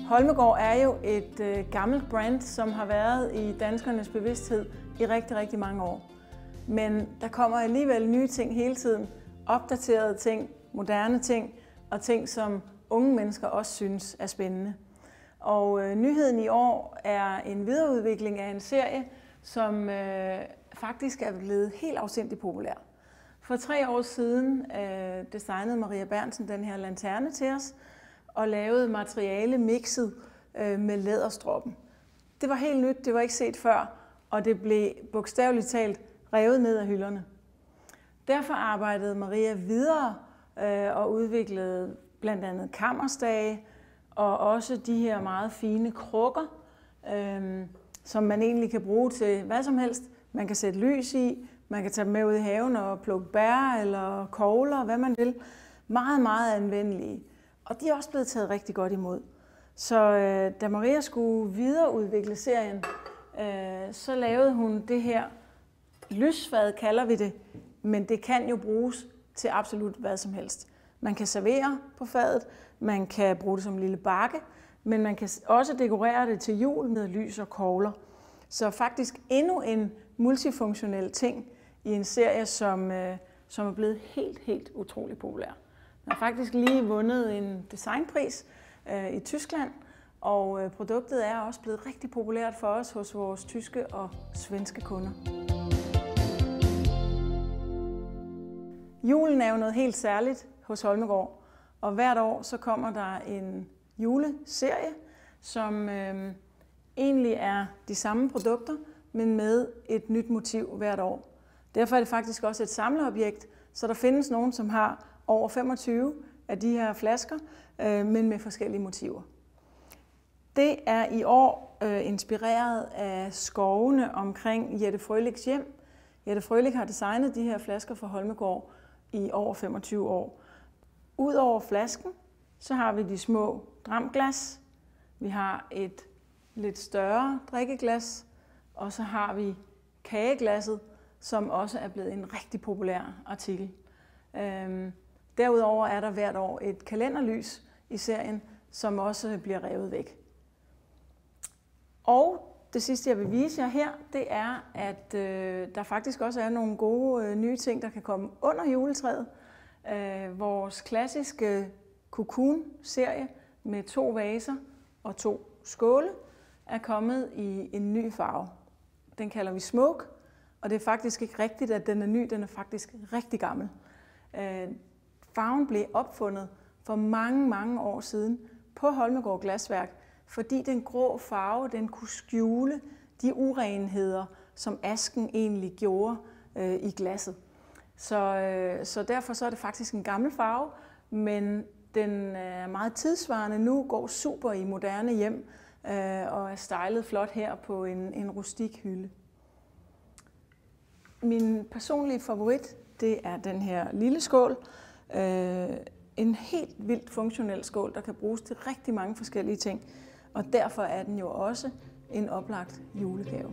Holmegaard er jo et gammelt brand, som har været i danskernes bevidsthed i rigtig, rigtig mange år. Men der kommer alligevel nye ting hele tiden. Opdaterede ting, moderne ting og ting, som unge mennesker også synes er spændende. Og nyheden i år er en videreudvikling af en serie, som faktisk er blevet helt afsindigt populær. For 3 år siden designede Maria Berntsen den her lanterne til os og lavede materiale mixet med læderstroppen. Det var helt nyt, det var ikke set før, og det blev bogstaveligt talt revet ned af hylderne. Derfor arbejdede Maria videre og udviklede blandt andet kammerstage og også de her meget fine krukker, som man egentlig kan bruge til hvad som helst. Man kan sætte lys i, man kan tage dem med ud i haven og plukke bær eller kogler, hvad man vil. Meget, meget anvendelige. Og de er også blevet taget rigtig godt imod. Så da Maria skulle videreudvikle serien, så lavede hun det her lysfad, kalder vi det, men det kan jo bruges til absolut hvad som helst. Man kan servere på fadet, man kan bruge det som en lille bakke, men man kan også dekorere det til jul med lys og kogler. Så faktisk endnu en multifunktionel ting i en serie, som er blevet helt utrolig populær. Den har faktisk lige vundet en designpris i Tyskland, og produktet er også blevet rigtig populært for os hos vores tyske og svenske kunder. Julen er jo noget helt særligt hos Holmegaard, og hvert år så kommer der en juleserie, som egentlig er de samme produkter, men med et nyt motiv hvert år. Derfor er det faktisk også et samleobjekt, så der findes nogen, som har over 25 af de her flasker, men med forskellige motiver. Det er i år inspireret af skovene omkring Jette Frølichs hjem. Jette Frølich har designet de her flasker for Holmegaard i over 25 år. Udover flasken, så har vi de små dramglas, vi har et lidt større drikkeglas, og så har vi kageglasset, som også er blevet en rigtig populær artikel. Derudover er der hvert år et kalenderlys i serien, som også bliver revet væk. Og det sidste, jeg vil vise jer her, det er, at der faktisk også er nogle gode nye ting, der kan komme under juletræet. Vores klassiske Cocoon-serie med 2 vaser og 2 skåle er kommet i en ny farve. Den kalder vi Smoke, og det er faktisk ikke rigtigt, at den er ny, den er faktisk rigtig gammel. Farven blev opfundet for mange år siden på Holmegaard Glasværk, fordi den grå farve den kunne skjule de urenheder, som asken egentlig gjorde i glasset. Så derfor så er det faktisk en gammel farve, men den er meget tidsvarende nu, går super i moderne hjem og er stylet flot her på en rustik hylde. Min personlige favorit, det er den her lille skål. En helt vildt funktionel skål, der kan bruges til rigtig mange forskellige ting. Og derfor er den jo også en oplagt julegave.